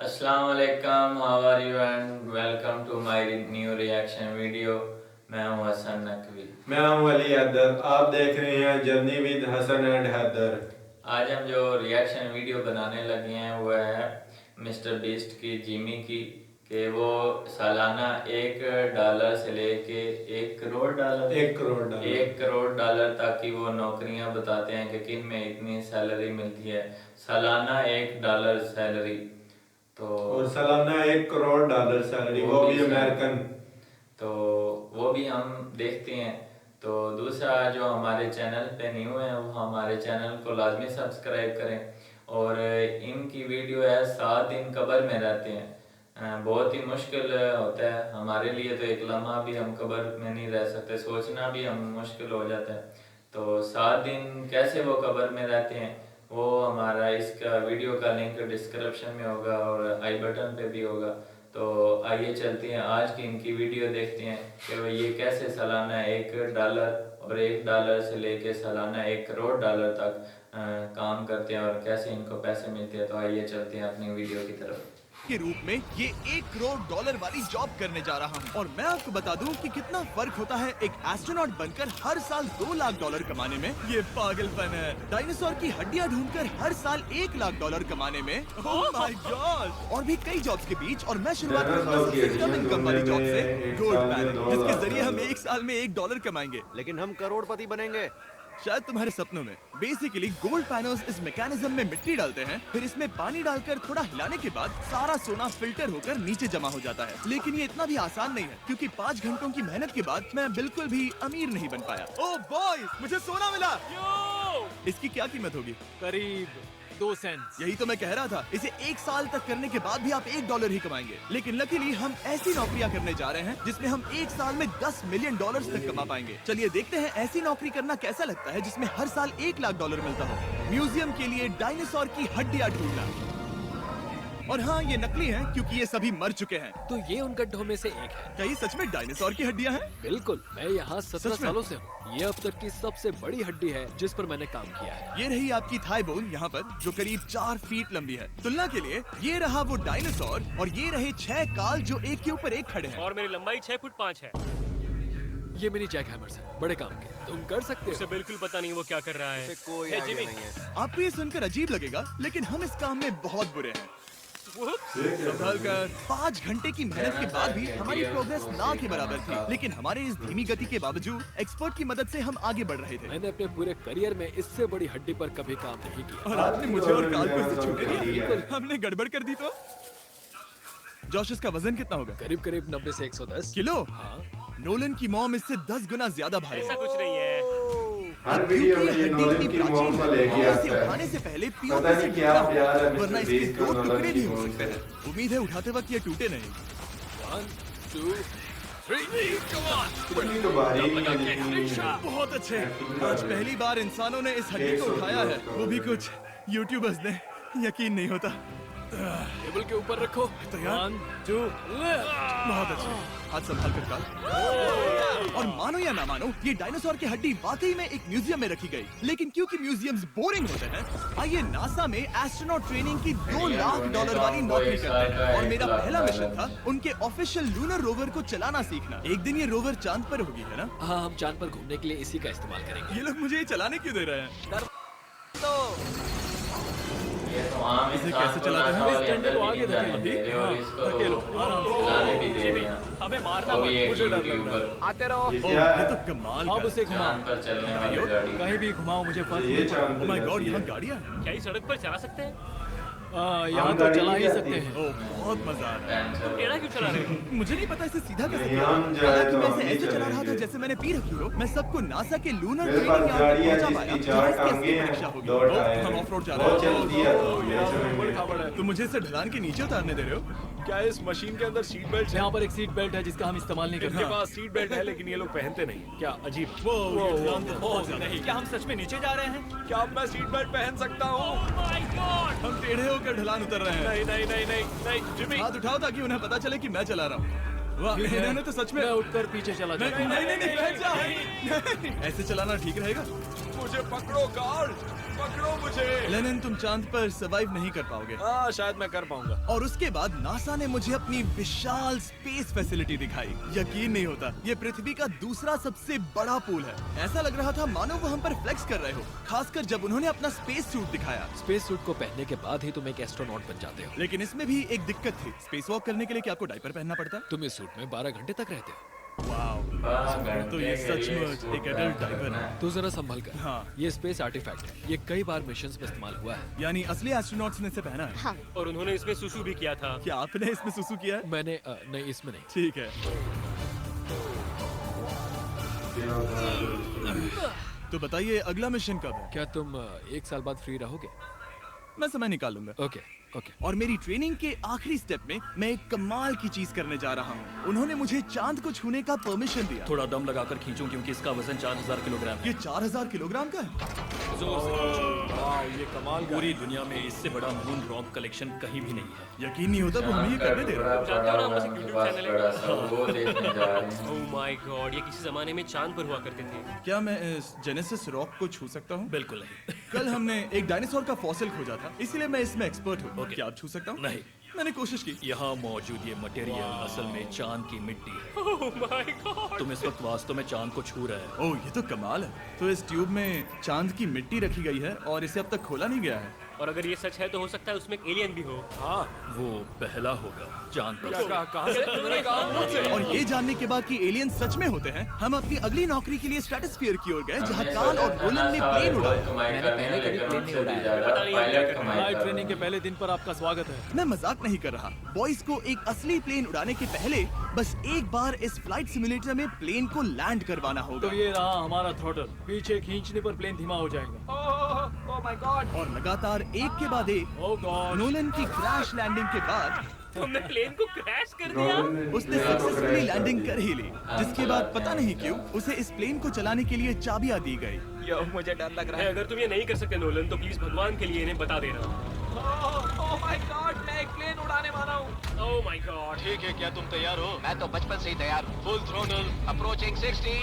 अस्सलाम वालेकुम, how are you and welcome to my new reaction video. मैं हूं हसन नकवी। मैं हूं अली हैदर। आप देख रहे हैं journey with Hassan and Haider. आज हम जो रिएक्शन वीडियो बनाने लगे हैं वो है मिस्टर बीस्ट की, जिमी की, कि वो सालाना $1 से लेके $1 करोड़ $1 करोड़ तक की वो नौकरियां बताते हैं कि किन में इतनी सैलरी मिलती है। सालाना $1 सैलरी, तो और सालाना $1 करोड़ सैलरी, वो भी अमेरिकन। तो वो भी हम देखते हैं। तो दूसरा, जो हमारे चैनल पे न्यू है वो हमारे चैनल को लाजमी सब्सक्राइब करें। और इनकी वीडियो है 7 दिन कब्र में रहते हैं। बहुत ही मुश्किल होता है हमारे लिए, तो एक लम्हा भी हम कब्र में नहीं रह सकते, सोचना भी हम मुश्किल हो जाता है। तो 7 दिन कैसे वो कब्र में रहते हैं, वो हमारा इसका वीडियो का लिंक डिस्क्रिप्शन में होगा और आई बटन पे भी होगा। तो आइए चलते हैं, आज की इनकी वीडियो देखते हैं कि वो ये कैसे सालाना $1 और $1 से लेके सालाना $1 करोड़ तक काम करते हैं और कैसे इनको पैसे मिलते हैं। तो आइए चलते हैं अपनी वीडियो की तरफ। के रूप में ये $1 करोड़ वाली जॉब करने जा रहा हूँ और मैं आपको बता दूं कि कितना फर्क होता है एक एस्ट्रोनॉट बनकर हर साल $2 लाख कमाने में। ये पागलपन है। डायनासोर की हड्डियाँ ढूंढकर हर साल $1 लाख कमाने में। Oh my God. और भी कई जॉब्स के बीच, और मैं शुरुआत करूंगा सबसे कम इनकम वाली जॉब से, गोल्ड पैन, जिसके जरिए हम एक साल में $1 कमाएंगे। लेकिन हम करोड़पति बनेंगे शायद तुम्हारे सपनों में। बेसिकली गोल्ड पैनल्स इस मैकेनिज्म में मिट्टी डालते हैं, फिर इसमें पानी डालकर थोड़ा हिलाने के बाद सारा सोना फिल्टर होकर नीचे जमा हो जाता है। लेकिन ये इतना भी आसान नहीं है, क्योंकि 5 घंटों की मेहनत के बाद मैं बिल्कुल भी अमीर नहीं बन पाया। ओह बॉयज, मुझे सोना मिला। इसकी क्या कीमत होगी? करीब 2 सेंट्स। यही तो मैं कह रहा था। इसे 1 साल तक करने के बाद भी आप $1 ही कमाएंगे। लेकिन लकीली हम ऐसी नौकरियां करने जा रहे हैं जिसमें हम 1 साल में $10 मिलियन तक कमा पाएंगे। चलिए देखते हैं ऐसी नौकरी करना कैसा लगता है जिसमें हर साल $1 लाख मिलता हो। म्यूजियम के लिए डायनासोर की हड्डियां ढूंढना। और हाँ, ये नकली हैं क्योंकि ये सभी मर चुके हैं। तो ये उन गड्ढों में से एक है। क्या ये सच में डायनासोर की हड्डियां हैं? बिल्कुल, मैं यहाँ 17 सच में? सालों से हूँ। ये अब तक की सबसे बड़ी हड्डी है जिस पर मैंने काम किया है। ये रही आपकी थाई बोन यहाँ पर, जो करीब 4 फीट लंबी है। तुलना के लिए ये रहा वो डायनासोर, और ये रहे 6 काल जो एक के ऊपर एक खड़े हैं। और मेरी लंबाई 6 फुट 5 है। ये मिनी जैक हैमर्स है, बड़े काम के। तुम कर सकते उसे हो। बिल्कुल पता नहीं वो क्या कर रहा है। कोई है आइडिया जिमी। नहीं है। आपको ये सुनकर अजीब लगेगा, लेकिन हम इस काम में बहुत बुरे हैं। संभल कर। 5 घंटे की मेहनत के बाद भी हमारी प्रोग्रेस ना के बराबर थी, लेकिन हमारे इस धीमी गति के बावजूद एक्सपर्ट की मदद से हम आगे बढ़ रहे थे। मैंने अपने पूरे करियर में इससे बड़ी हड्डी पर कभी काम नहीं किया। और आपने मुझे और काल को इससे छूने दिया। हमने गड़बड़ कर दी तो? जोश, इसका वजन कितना होगा? करीब करीब 90 से 110 किलो। हाँ। नोलन की मॉम इससे 10 गुना ज्यादा भारी ऐसा है। कुछ नहीं है। हर वीडियो में ये नॉलेज की मॉम को लेके आता है। उठाने से पहले पता नहीं क्या प्यार है वरना मिस्टर इसके बीस्ट 2 का टुकड़े भी हो नॉलेज सकते हैं। उम्मीद है उठाते वक्त ये टूटे नहीं। 1 2 3 इतनी तो भारी नहीं है। बहुत अच्छे। आज पहली बार इंसानों ने इस हड्डी को उठाया है, वो भी कुछ यूट्यूबर्स ने। यकीन नहीं होता। टेबल के ऊपर रखो। तैयार? 1 2 बहुत अच्छे। हाथ संभाल कर काल। और मानो या ना मानो, ये डायनासोर की हड्डी वाकई में एक म्यूजियम में रखी गई। लेकिन क्योंकि म्यूजियम्स बोरिंग होते हैं, आइए नासा में एस्ट्रोनॉट ट्रेनिंग की $2 लाख वाली नौकरी करते हैं। और मेरा पहला मिशन था उनके ऑफिशियल लूनर रोवर को चलाना सीखना। एक दिन ये रोवर चांद पर होगी, है ना? हाँ, हम चांद पर घूमने के लिए इसी का इस्तेमाल करेंगे। ये लोग मुझे ये चलाने क्यों दे रहे हैं? ये तो आम इसे इंसान कैसे को चलाते हैं? नासा इस वाले डंडे को अंदर आगे भी जाने धकेलो। दे रहे और हाँ, इसको धकेलो। चलाने भी दे रहे हैं। हमें मारना वो भी एक मुझे डर लग रहा यूट्यूबर आते रहो। ये ओह, क्या ये है? तो कमाल अब का उसे घुमाओ। चांद पर चलने वाली गाड़ी। कहीं भी घुमाओ, मुझे फर्क ये नहीं चांद ओह माय पे गॉड, जाती यहाँ है। गाड़ियाँ हैं। क्या इस सड़क पर चला सकते हैं? यहाँ हम तो गाड़ी चला नहीं ही जाती। सकते हैं। ओह, बहुत मजा आ रहा है। टेढ़ा क्यों चला रहे हो? मुझे नहीं पता इसे सीधा कैसे किया। हम जाए हालांकि तो मैं हम इसे नहीं ऐसे चला रहा था चलेंगे। जैसे मैंने पी रखी हो। मैं सबको नासा के लूनर मेरे ट्रेनिंग पास यार्ड गाड़ी तक है पहुंचा पाया, जिसकी जहाँ 4 इसकी असली टांगे परीक्षा हैं, होगी। 2 ओह, टायर हम हैं। ऑफ रोड जा रहे बहुत हैं। चलती है तो ये चलेंगे। तुम मुझे इसे ढलान के नीचे उतारने दे रहे हो? क्या इस मशीन के अंदर सीट बेल्ट? यहाँ पर एक सीट बेल्ट है जिसका हम इस्तेमाल नहीं करते। इनके पास सीट बेल्ट है लेकिन ये लोग पहनते नहीं। क्या अजीब। वो ये ढलान तो बहुत ज्यादा है। क्या हम सच में नीचे जा रहे हैं? क्या अब मैं सीट बेल्ट पहन सकता हूँ? My God! हम टेढ़े होकर ढलान उतर रहे हैं। नहीं, जिमी। हाथ उठाओ ताकि उन्हें पता चले कि मैं चला रहा हूँ। वाह, इन्होंने तो सच में मैं उठकर पीछे चला जाता हूँ। नहीं, बैठ जा। ऐसे चलाना ठीक रहेगा? मुझे पकड़ो कार्ल, पकड़ो मुझे। लेनिन, तुम चांद पर सरवाइव नहीं कर पाओगे। हाँ, शायद मैं कर पाऊंगा। और उसके बाद नासा ने मुझे अपनी विशाल स्पेस फैसिलिटी दिखाई। यकीन नहीं होता, ये पृथ्वी का दूसरा सबसे बड़ा पूल है। ऐसा लग रहा था मानो वो हम पर फ्लेक्स कर रहे हो, खासकर जब उन्होंने अपना स्पेस सूट दिखाया। स्पेस सूट को पहनने के बाद ही तुम एक एस्ट्रोनॉट बन जाते हो। लेकिन इसमें भी एक दिक्कत थी। स्पेस वॉक करने के लिए क्या आपको डायपर पहनना पड़ता? तुम इस सूट में 12 घंटे तक रहते हो। तो ये सचमुच एक एडल्ट डायपर है। तू जरा संभल कर। हाँ। ये स्पेस आर्टिफैक्ट है। ये कई बार मिशंस में इस्तेमाल हुआ है। यानी असली एस्ट्रोनॉट्स ने इसे पहना है। हाँ। और उन्होंने इसमें सुसु भी किया था। क्या आपने इसमें सुसु किया है? मैंने नहीं, इसमें नहीं। ठीक है। तो बताइए अगला मिशन कब है? क्या तुम 1 साल बाद फ्री रहोगे? मैं समय निकाल लूंगा। ओके। और मेरी ट्रेनिंग के आखिरी स्टेप में मैं एक कमाल की चीज करने जा रहा हूँ। उन्होंने मुझे चांद को छूने का परमिशन दिया। थोड़ा दम लगाकर खींचूं क्योंकि इसका वजन 4000 किलोग्राम है। ये 4000 किलोग्राम का है। जोर से खींचो। वाह, ये कमाल का पूरी दुनिया में इससे बड़ा मून रॉक कलेक्शन कहीं भी नहीं है। यकीन नहीं होता वो हमें ये करने दे रहा है। जानते हो ना, हमारे पास एक YouTube चैनल है। बड़ा सा वो देखने जा रहे हैं। ओह माय गॉड, ये किसी जमाने में चांद पर हुआ करते थे। क्या मैं इस जेनेसिस रॉक को छू सकता हूँ? बिल्कुल नहीं। कल हमने एक डायनासोर का फॉसिल खोजा था, इसलिए मैं इसमें एक्सपर्ट हूँ। क्या आप छू सकता हूँ? नहीं। मैंने कोशिश की। यहाँ मौजूद ये मटेरियल असल में चांद की मिट्टी है। ओह माय गॉड, तुम इस वक्त वास्तव में चांद को छू रहे हो। ओह, ये तो कमाल है। तो इस ट्यूब में चांद की मिट्टी रखी गई है और इसे अब तक खोला नहीं गया है। और अगर ये सच है तो हो सकता है उसमें एक एलियन भी हो। हाँ, वो पहला होगा चांद पर। कहाँ से? और ये जानने के बाद कि एलियन सच में होते हैं, हम अपनी अगली नौकरी के लिए स्ट्रेटोस्फीयर की ओर गए, जहाँ कार्ल और रोलन ने प्लेन उड़ाया। मैंने पहले कभी प्लेन नहीं उड़ाया। पता नहीं पायलट क्या कमाई कर ट्रेनिंग के पहले दिन पर आपका स्वागत है। मैं मजाक नहीं कर रहा। बॉयज को एक असली प्लेन उड़ाने के पहले बस एक बार इस फ्लाइट सिमुलेटर में प्लेन को लैंड करवाना होगा। तो ये रहा हमारा थ्रॉटल। पीछे खींचने पर प्लेन धीमा हो जाएगा। Oh my God. और लगातार एक के बाद एक ओह गॉड। नोलन की क्रैश लैंडिंग के बाद तुमने प्लेन को क्रैश कर दिया। उसने सक्सेसफुली लैंडिंग कर ही ली, जिसके बाद पता नहीं क्यों उसे इस प्लेन को चलाने के लिए चाबियां दी गई। यो, मुझे डर लग रहा है। अगर तुम ये नहीं कर सकते नोलन, तो प्लीज भगवान के लिए इन्हें बता देना। ओह माय गॉड, मैं एक प्लेन उड़ाने वाला हूँ। Oh my God. ठीक है, क्या तुम तैयार हो? मैं तो बचपन से ही तैयार हूँ। Full throttle. अप्रोचिंग 60।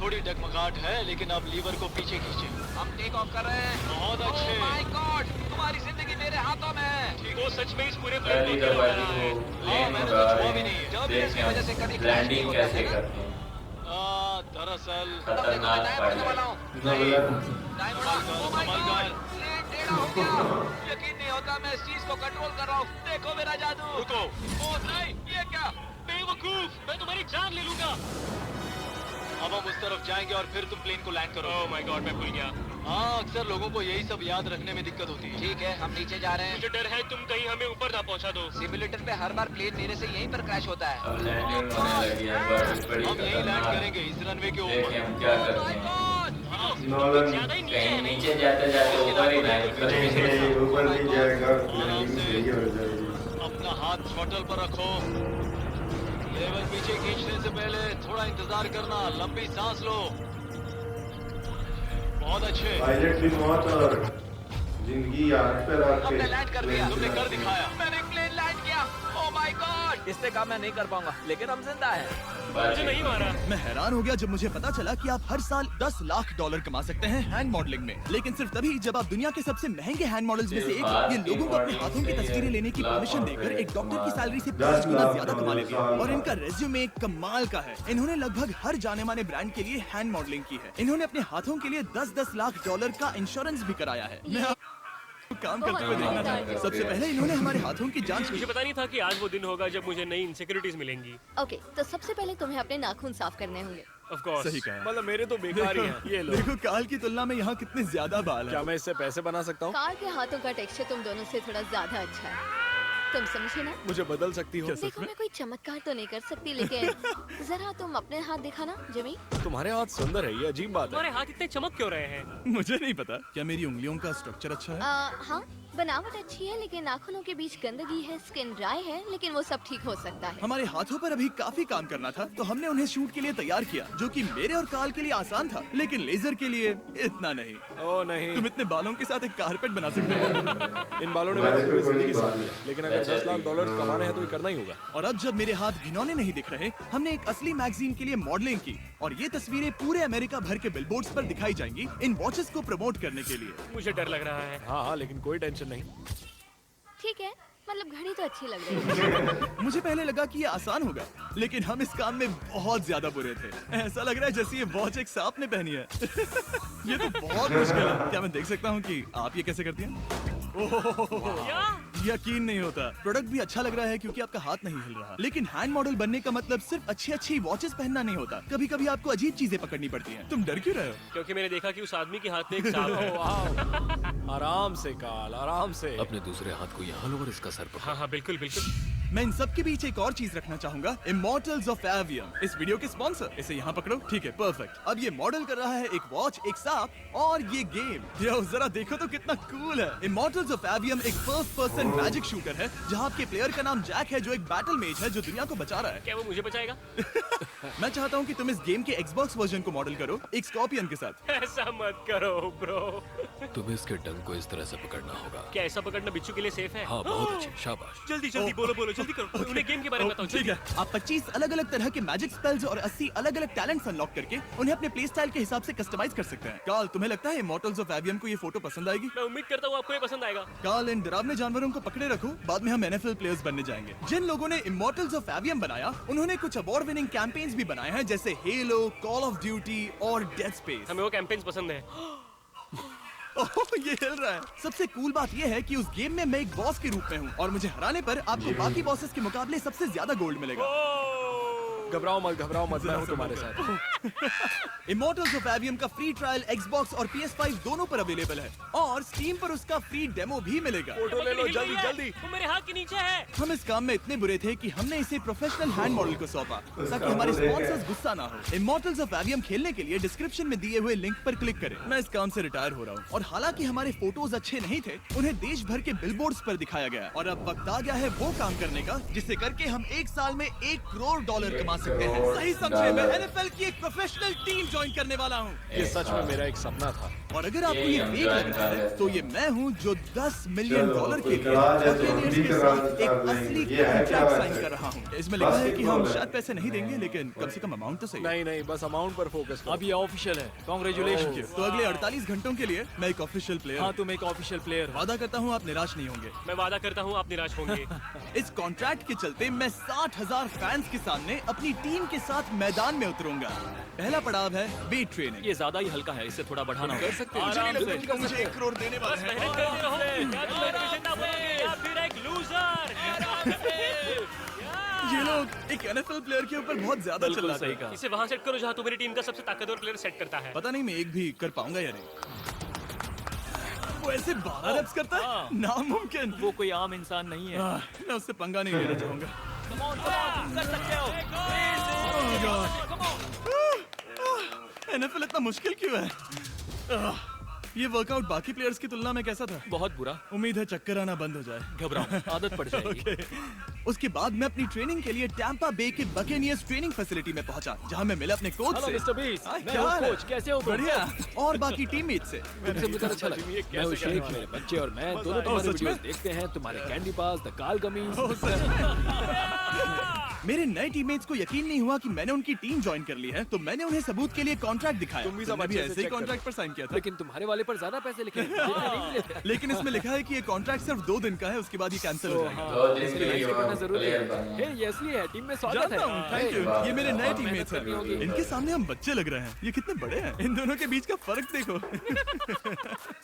थोड़ी डगमगाहट है, लेकिन अब लीवर को पीछे खींचे। हम टेक ऑफ कर रहे हैं। बहुत अच्छे। ओह माय गॉड, तुम्हारी जिंदगी मेरे हाथों में है। ठीक वो है। सच में इस पूरे प्लेन पहली को दफा गिरा वो है। प्लेन मैंने उड़ा तो छुआ रहे भी नहीं है। हैं। टर्बुलेंस की वजह से कभी देखें क्रैश लैंडिंग नहीं होता कैसे है ना? करते हैं। दरअसल तब देखो, मैं खतरनाक नया पढ़ने वाला हूँ। पायलट। टाइम उड़ा। ओह माय गॉड, प्लेन टेढ़ा हो गया। यकीन नहीं होता, मैं इस चीज को कंट्रोल कर रहा हूँ। देखो मेरा जादू। रुको। ओह नहीं, ये क्या? बेवकूफ, मैं तुम्हारी जान ले लूंगा। अब हम उस तरफ जाएंगे और फिर तुम प्लेन को लैंड करो। ओह माय गॉड, मैं भूल गया। हाँ, अक्सर लोगों को यही सब याद रखने में दिक्कत होती है। ठीक है, हम नीचे जा रहे हैं। मुझे डर है तुम कहीं हमें ऊपर ना पहुंचा दो। सिमुलेटर पे हर बार प्लेन मेरे से यहीं पर क्रैश होता है। अब लैंडिंग होने लगी है, बड़ी हम यही लैंड खतरनाक। करेंगे इस रनवे के देखें ऊपर। हम क्या ओह करते माय हैं। गॉड। नॉलन ज्यादा ही नीचे कहीं है। नीचे जाते जाते ऊपर ही लैंड करेंगे। ऊपर नहीं जाएगा, लैंडिंग सही हो जाएगी। अपना हाथ थ्रॉटल पर रखो। लेवर पीछे खींचने से पहले थोड़ा इंतजार करना। लंबी सांस लो। बहुत अच्छे। पायलट की मौत और जिंदगी आग पे रख हमने लैंड कर दिया। तुमने कर दिखाया। मैंने एक प्लेन लैंड किया। Oh my God. इससे काम मैं नहीं कर पाऊंगा, लेकिन हम जिंदा हैं। मुझे नहीं मारा। मैं हैरान हो गया जब मुझे पता चला कि आप हर साल 10 लाख डॉलर कमा सकते हैं हैंड मॉडलिंग में, लेकिन सिर्फ तभी जब आप दुनिया के सबसे महंगे हैंड मॉडल्स में से एक ये लोगों को अपने हाथों की तस्वीरें लेने की परमिशन देकर एक डॉक्टर की सैलरी से 5 गुना ज्यादा कमा लेते हैं। और इनका रेज्यूमे कमाल का है। इन्होंने लगभग हर जाने माने ब्रांड के लिए हैंड मॉडलिंग की है। इन्होंने अपने हाथों के लिए 10-10 लाख डॉलर का इंश्योरेंस भी कराया है। मैं आपको काम करते हुए देखना चाहता हूँ। सबसे पहले इन्होंने हमारे हाथों की जांच मुझे की। पता नहीं था कि आज वो दिन होगा जब मुझे नई इनसिक्योरिटीज मिलेंगी। ओके, तो सबसे पहले तुम्हें अपने नाखून साफ करने होंगे। Of course. सही कहा। मतलब मेरे तो बेकार ही हैं। ये लो। देखो काल की तुलना में यहाँ कितने ज्यादा बाल क्या हैं। मैं इससे पैसे बना सकता हूँ? कार के हाथों का टेक्सचर तुम दोनों से थोड़ा ज्यादा अच्छा है। तुम समझे ना? मुझे बदल सकती हो? देखो मैं कोई चमत्कार तो नहीं कर सकती, लेकिन जरा तुम अपने हाथ दिखाना जिमी। तुम्हारे हाथ सुंदर है, ये अजीब बात है। तुम्हारे हाथ इतने चमक क्यों रहे हैं? मुझे नहीं पता। क्या मेरी उंगलियों का स्ट्रक्चर अच्छा है? हाँ, बनावट अच्छी है लेकिन नाखूनों के बीच गंदगी है, स्किन ड्राई है, लेकिन वो सब ठीक हो सकता है। हमारे हाथों पर अभी काफी काम करना था, तो हमने उन्हें शूट के लिए तैयार किया, जो कि मेरे और काल के लिए आसान था, लेकिन लेजर के लिए इतना नहीं। ओह नहीं, तुम इतने बालों के साथ एक कारपेट बना सकते हो। इन बालों ने मेरी पूरी जिंदगी साथ दी, लेकिन अगर $10 लाख कमाने हैं तो ये करना ही होगा। और अब जब मेरे हाथ घिनौने नहीं दिख रहे, हमने एक असली मैगजीन के लिए मॉडलिंग की और ये तस्वीरें पूरे अमेरिका भर के बिलबोर्ड्स पर दिखाई जाएंगी इन वॉचेस को प्रमोट करने के लिए। मुझे डर लग रहा है। हाँ, लेकिन कोई टेंशन नहीं। ठीक है, मतलब घड़ी तो अच्छी लग रही है। मुझे पहले लगा कि ये आसान होगा, लेकिन हम इस काम में बहुत ज्यादा बुरे थे। ऐसा लग रहा है जैसे ये वॉच एक सांप ने पहनी है। ये तो बहुत मुश्किल है। क्या मैं देख सकता हूँ कि आप ये कैसे करती हैं? यकीन नहीं होता। प्रोडक्ट भी अच्छा लग रहा है क्योंकि आपका हाथ नहीं हिल रहा, लेकिन हैंड मॉडल बनने का मतलब सिर्फ अच्छी वॉचेस पहनना नहीं होता। कभी कभी आपको अजीब चीजें पकड़नी पड़ती हैं। तुम डर क्यों रहे हो? क्योंकि मैंने देखा कि उस आदमी के हाथ में एक सांप है। आराम से काल, आराम से। अपने दूसरे हाथ को यहाँ लो और इसका सर पकड़ो। हाँ हाँ बिल्कुल बिल्कुल। मैं इन सब के बीच एक और चीज रखना चाहूंगा, इमॉर्टल्स ऑफ एवियम, इस वीडियो के स्पॉन्सर। इसे यहाँ पकड़ो, ठीक है, परफेक्ट। अब ये मॉडल कर रहा है एक वॉच, एक सांप और ये गेम। यो जरा देखो तो कितना कूल है। इमॉर्टल्स ऑफ एवियम एक फर्स्ट पर्सन मैजिक शूटर है, जहाँ आपके प्लेयर का नाम जैक है, जो एक बैटल मेज है जो दुनिया को बचा रहा है। क्या वो मुझे बचाएगा? मैं चाहता हूँ कि तुम इस गेम के Xbox वर्जन को मॉडल करो, एक स्कॉर्पियन के साथ। ऐसा मत करो ब्रो। तुम्हें इसके डंक को इस तरह से पकड़ना होगा। क्या ऐसा पकड़ना बिच्छू के लिए सेफ है? हाँ, बहुत अच्छी, शाबाश। जल्दी जल्दी बोलो बोलो, जल्दी करो। उन्हें गेम के बारे में बताओ। ठीक है, आप 25 अलग अलग तरह के मैजिक स्पेल्स और 80 अलग अलग टैलेंट्स अनलॉक करके उन्हें अपने प्ले स्टाइल के हिसाब से कस्टमाइज कर सकते हैं। काल, तुम्हें लगता है इमॉर्टल्स ऑफ एवियम को ये फोटो पसंद आएगी? मैं उम्मीद करता हूँ आपको ये पसंद आएगा। काल, इन डरावने जानवरों को पकड़े रखो, बाद में हम NFL प्लेयर्स बनने जाएंगे। जिन लोगों ने इमॉर्टल्स ऑफ एवियम बनाया, उन्होंने कुछ अवार्ड विनिंग कैंपेन्स भी बनाए हैं, जैसे हेलो, कॉल ऑफ ड्यूटी और डेड स्पेस। हमें वो कैंपेन्स पसंद है। ओह, ये हिल रहा है। सबसे कूल बात ये है कि उस गेम में मैं एक बॉस के रूप में हूँ और मुझे हराने पर आपको बाकी बॉसेस के मुकाबले सबसे ज्यादा गोल्ड मिलेगा। घबराओ मत, मैं हूँ तुम्हारे साथ। इमॉर्टल्स ऑफ एवियम का फ्री ट्रायल Xbox और PS5 दोनों पर अवेलेबल है और Steam पर उसका फ्री डेमो भी मिलेगा। फोटो ले लो जल्दी जल्दी। वो मेरे हाथ के नीचे है। हम इस काम में इतने बुरे थे कि हमने इसे प्रोफेशनल हैंड मॉडल को सौंपा ताकि हमारे स्पॉन्सर्स गुस्सा ना हो। इमॉर्टल्स ऑफ एवियम खेलने के लिए डिस्क्रिप्शन में दिए हुए लिंक पर क्लिक करें। मैं इस काम से रिटायर हो रहा हूँ और हालांकि हमारे फोटोज अच्छे नहीं थे, उन्हें देश भर के बिलबोर्ड्स पर दिखाया गया और अब वक्त आ गया है वो काम करने का जिसे करके हम एक साल में $1 करोड़ कमा सकते हैं। सही समझे, मैं NFL की एक प्रोफेशनल टीम ज्वाइन करने वाला हूँ। ये सच में मेरा एक सपना था। और अगर आपको ये फेक लग रहा है तो ये मैं हूँ जो $10 मिलियन के लिए इकरार है तो हम Buccaneers भी के साथ कर एक लेंगे। असली ये है क्या कॉन्ट्रैक्ट बात साइन है? कर रहा हूँ। इसमें लिखा है कि हम बास्केटबॉल शायद पैसे नहीं देंगे, लेकिन कम से कम अमाउंट तो सही है। नहीं, बस अमाउंट पर फोकस करो। अब ये ऑफिशियल है। कांग्रेचुलेशन। तो अगले 48 घंटों के लिए मैं एक ऑफिशियल प्लेयर हाँ, तुम एक ऑफिशियल प्लेयर हो। वादा करता हूँ आप निराश नहीं होंगे। मैं वादा करता हूँ आप निराश होंगे। इस कॉन्ट्रैक्ट के चलते मैं 60,000 फैंस के सामने अपनी टीम के साथ मैदान में उतरूंगा। पहला पड़ाव है वेट ट्रेनिंग। ये ज्यादा ही हल्का है, इसे थोड़ा बढ़ाना होगा। कर सकते हैं। मुझे नहीं लगता कि वो मुझे $1 करोड़ देने वाले हैं। मेहनत करते रहो। या तुम मेरे जिंदा बनोगे या फिर एक लूजर। ये लोग एक NFL प्लेयर के ऊपर बहुत ज्यादा बिल्कुल चिल्लाते सही हैं। कहा। इसे वहाँ सेट करो जहाँ तुम्हारी टीम का सबसे ताकतवर प्लेयर सेट करता है। पता नहीं मैं एक भी कर पाऊंगा या नहीं। वो ऐसे 12 reps करता है, नामुमकिन। वो कोई आम इंसान नहीं है। मैं उससे पंगा नहीं लेना चाहूंगा। कर सकते हो। NFL इतना मुश्किल क्यों है? ये वर्कआउट बाकी प्लेयर्स की तुलना में कैसा था? बहुत बुरा। उम्मीद है चक्कर आना बंद हो जाए। घबराओ, आदत पड़ जाएगी। ओके। उसके बाद मैं अपनी ट्रेनिंग के लिए टैंपा बे के बकेनियर्स ट्रेनिंग फैसिलिटी में पहुंचा, जहां मैं मिला अपने कोच हेलो से। मिस्टर बीस, हाय, मैं क्या हूँ हाल है? कोच। कैसे हो तुम? बढ़िया। और बाकी टीममेट से। तुमसे मिलकर अच्छा लगा। मैं हूँ शेख, मेरे बच्चे और मैं दोनों तुम्हारे सच में? वीडियोस देखते हैं। तुम्हारे कैंडी पास, द काल गमीज। ओह, सच में? मेरे नए टीममेट्स को यकीन नहीं हुआ कि मैंने उनकी टीम ज्वाइन कर ली है, तो मैंने उन्हें सबूत के लिए कॉन्ट्रैक्ट दिखाया। तुम भी सब मैंने भी अच्छे से ऐसे ही check कॉन्ट्रैक्ट पर साइन किया था। लेकिन तुम्हारे वाले पर ज्यादा पैसे लिखे हैं। जितने नहीं लेते। लेकिन इसमें लिखा है कि ये कॉन्ट्रैक्ट सिर्फ 2 दिन का है, उसके बाद ये कैंसिल हो जाएगा। तो जिसके इसलिए लिए लाइक करना वो जरूरी प्लेयर है। बने। हे, ये असली है। टीम में स्वागत जानता हूँ, है। Thank you. वाह, ये मेरे नए बहुत टीममेट्स मेहनत करनी होगी। हैं। इनके सामने हम बच्चे लग रहे हैं। ये कितने बड़े हैं। इन दोनों के बीच का फर्क देखो।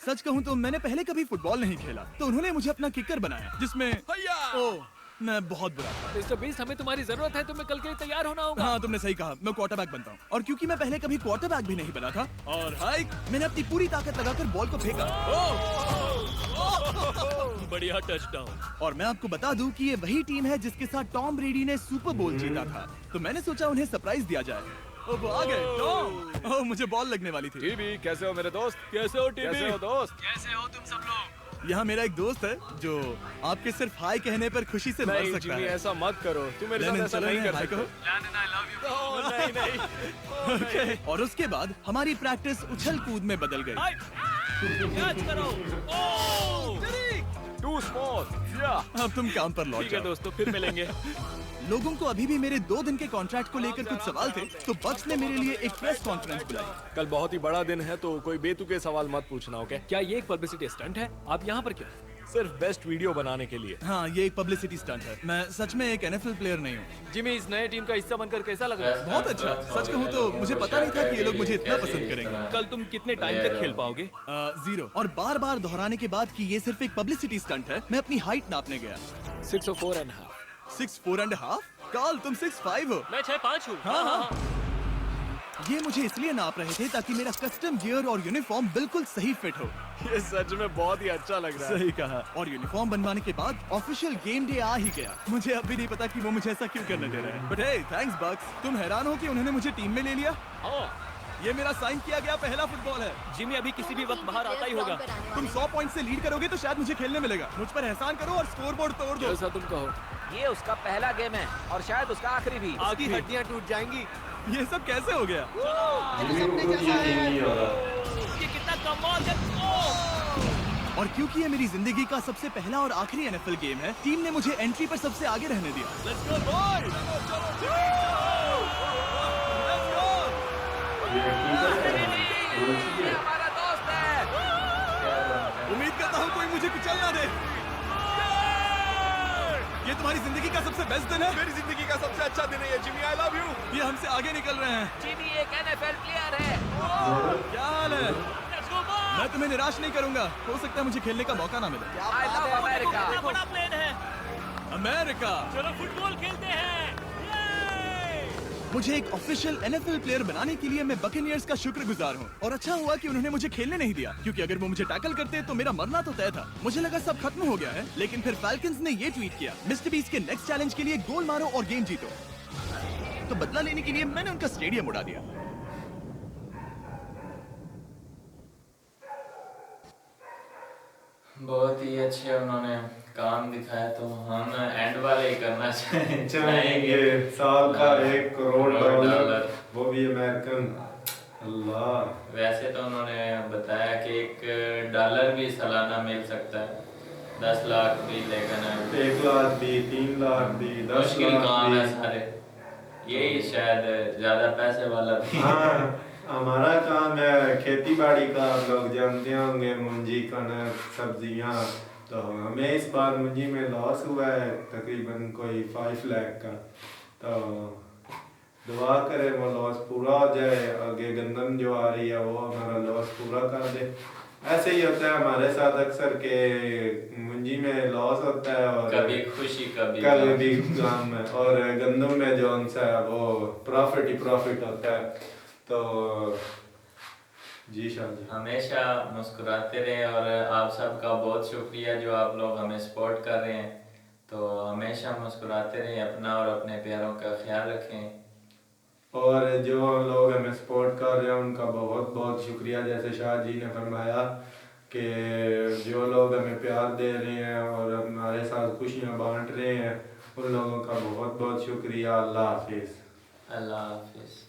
सच कहूँ तो मैंने पहले कभी फुटबॉल नहीं खेला, तो उन्होंने मुझे अपना किकर बनाया, जिसमें ओह, मैं बहुत बुरा था। मिस्टर बीस, हमें तुम्हारी जरूरत है। तुम्हें कल के लिए तैयार होना होगा। हाँ, तुमने सही कहा। मैं क्वार्टरबैक बनता हूँ, और क्योंकि मैं पहले कभी क्वार्टरबैक भी नहीं बना था, और हाइक, मैंने अपनी पूरी ताकत लगाकर बॉल को फेंका। बढ़िया टचडाउन। और मैं आपको बता दूं कि ये वही टीम है जिसके साथ टॉम ब्रेडी ने सुपर बोल जीता था, तो मैंने सोचा उन्हें सरप्राइज दिया जाए। वो आ गए टॉम। ओह, मुझे बॉल लगने वाली थी। टीबी, कैसे हो मेरे दोस्त? कैसे हो टीबी? कैसे हो दोस्त? कैसे हो तुम सब लोग? यहाँ मेरा एक दोस्त है जो आपके सिर्फ हाय कहने पर खुशी से मर नहीं सकता जिमी है। ऐसा मत करो, तू मेरे साथ ऐसा नहीं कर सकता। ओह, नहीं नहीं। ओके। और उसके बाद हमारी प्रैक्टिस उछल कूद में बदल गई। कैच करो। Too small. या अब तुम काम पर लौट ठीक है जाओ। दोस्तों, फिर मिलेंगे। लोगों को अभी भी मेरे 2 दिन के कॉन्ट्रैक्ट को लेकर कुछ सवाल थे, तो बक्स ने मेरे लिए एक प्रेस कॉन्फ्रेंस बुलाई। कल बहुत ही बड़ा दिन है, तो कोई बेतुके सवाल मत पूछना, ओके? क्या ये एक पब्लिसिटी स्टंट है? आप यहाँ पर क्यों? सिर्फ बेस्ट वीडियो बनाने के लिए। हाँ, ये एक पब्लिसिटी स्टंट है। मैं सच में एक NFL प्लेयर नहीं हूँ। जिमी, इस नए टीम का हिस्सा बनकर कैसा लग रहा है? बहुत अच्छा। सच कहूँ तो मुझे पता नहीं था कि ये लोग मुझे इतना पसंद करेंगे। कल तुम कितने टाइम तक खेल पाओगे? 0। और बार बार दोहराने के बाद कि ये सिर्फ एक पब्लिसिटी स्टंट है, मैं अपनी हाइट नापने गया। 6'4.5". 6'4.5"? काल, तुम 6'5" हो। मैं 6'5" हूँ। हाँ। ये मुझे इसलिए नाप रहे थे ताकि मेरा कस्टम गियर और यूनिफॉर्म बिल्कुल सही फिट हो। ये सच में बहुत ही अच्छा लग रहा है। सही कहा। और यूनिफॉर्म बनवाने के बाद ऑफिशियल गेम डे आ ही गया। मुझे अब भी नहीं पता कि वो मुझे ऐसा क्यों करने दे रहे हैं। बट हे, थैंक्स बक्स। तुम हैरान हो कि उन्होंने मुझे टीम में ले लिया? ये मेरा साइन किया गया पहला फुटबॉल है। जिमी अभी किसी भी वक्त बाहर आता ही होगा। तुम 100 पॉइंट से लीड करोगे तो शायद मुझे खेलने मिलेगा। मुझ पर एहसान करो और स्कोर बोर्ड तोड़ दो। जैसा तुम कहो। ये उसका पहला गेम है और शायद उसका आखिरी भी। उसकी हड्डियां टूट जाएंगी। ये सब कैसे हो गया? जिमी को कुछ यकीन नहीं हो रहा। ये कितना कमाल है। और क्योंकि ये मेरी जिंदगी का सबसे पहला और आखिरी NFL गेम है, टीम ने मुझे एंट्री पर सबसे आगे रहने दिया। Let's go boys. ये हमारा दोस्त है। उम्मीद करता हूँ कोई मुझे कुचल ना दे। ये तुम्हारी जिंदगी का सबसे बेस्ट दिन है। मेरी जिंदगी का सबसे अच्छा दिन है ये, जिमी। I love you. ये हमसे आगे निकल रहे हैं। जिमी एक NFL प्लेयर है। क्या हाल है? Let's go boys. मैं तुम्हें निराश नहीं करूंगा। हो सकता है मुझे खेलने का मौका ना मिले। I love America. कितना बड़ा प्लेन है। अमेरिका। चलो फुटबॉल खेलते हैं। मुझे एक ऑफिशियल NFL प्लेयर बनाने के लिए मैं बकेनियर्स का शुक्रगुजार हूँ। और अच्छा हुआ कि उन्होंने मुझे खेलने नहीं दिया, क्योंकि अगर वो मुझे टैकल करते तो मेरा मरना तो तय था। मुझे लगा सब खत्म हो गया है, लेकिन फिर फैल्कन्स ने ये ट्वीट किया, मिस्टर बीस्ट के नेक्स्ट चैलेंज के लिए गोल मारो और गेम जीतो। तो बदला लेने के लिए मैंने उनका स्टेडियम उड़ा दिया। बहुत ही अच्छे उन्होंने काम दिखाया, तो हम एंड वाले ही करना चाहेंगे चाहेंगे। साल का 1 करोड़ $1 डॉलर, वो भी अमेरिकन। अल्लाह। वैसे तो उन्होंने बताया कि $1 भी सालाना मिल सकता है, 10 लाख भी, लेकिन 1 लाख भी, 3 लाख भी, 10 मुश्किल लाख काम भी। है सारे। यही शायद ज्यादा पैसे वाला भी। हाँ, हमारा काम है खेती बाड़ी का। आप लोग जानते होंगे, मुंजी, कनक, सब्जियां। तो हमें इस बार मुंजी में लॉस हुआ है तकरीबन कोई 5 लाख का। तो दुआ करें वो लॉस पूरा हो जाए, आगे गंदम जो आ रही है वो हमारा लॉस पूरा कर दे। ऐसे ही होता है हमारे साथ अक्सर के मुंजी में लॉस होता है और कभी खुशी कभी कभी गम है, और गंदम में जो सा है वो प्रॉफिट ही प्रॉफिट होता है। तो जी शाह जी, हमेशा मुस्कुराते रहें, और आप सबका बहुत शुक्रिया जो आप लोग हमें सपोर्ट कर रहे हैं। तो हमेशा मुस्कुराते रहें, अपना और अपने प्यारों का ख्याल रखें। और जो लोग हमें सपोर्ट कर रहे हैं उनका बहुत बहुत शुक्रिया। जैसे शाह जी ने फरमाया कि जो लोग हमें प्यार दे रहे हैं और हमारे साथ खुशियाँ बांट रहे हैं, उन लोगों का बहुत बहुत शुक्रिया। अल्लाह हाफिज़। अल्लाह हाफिज़।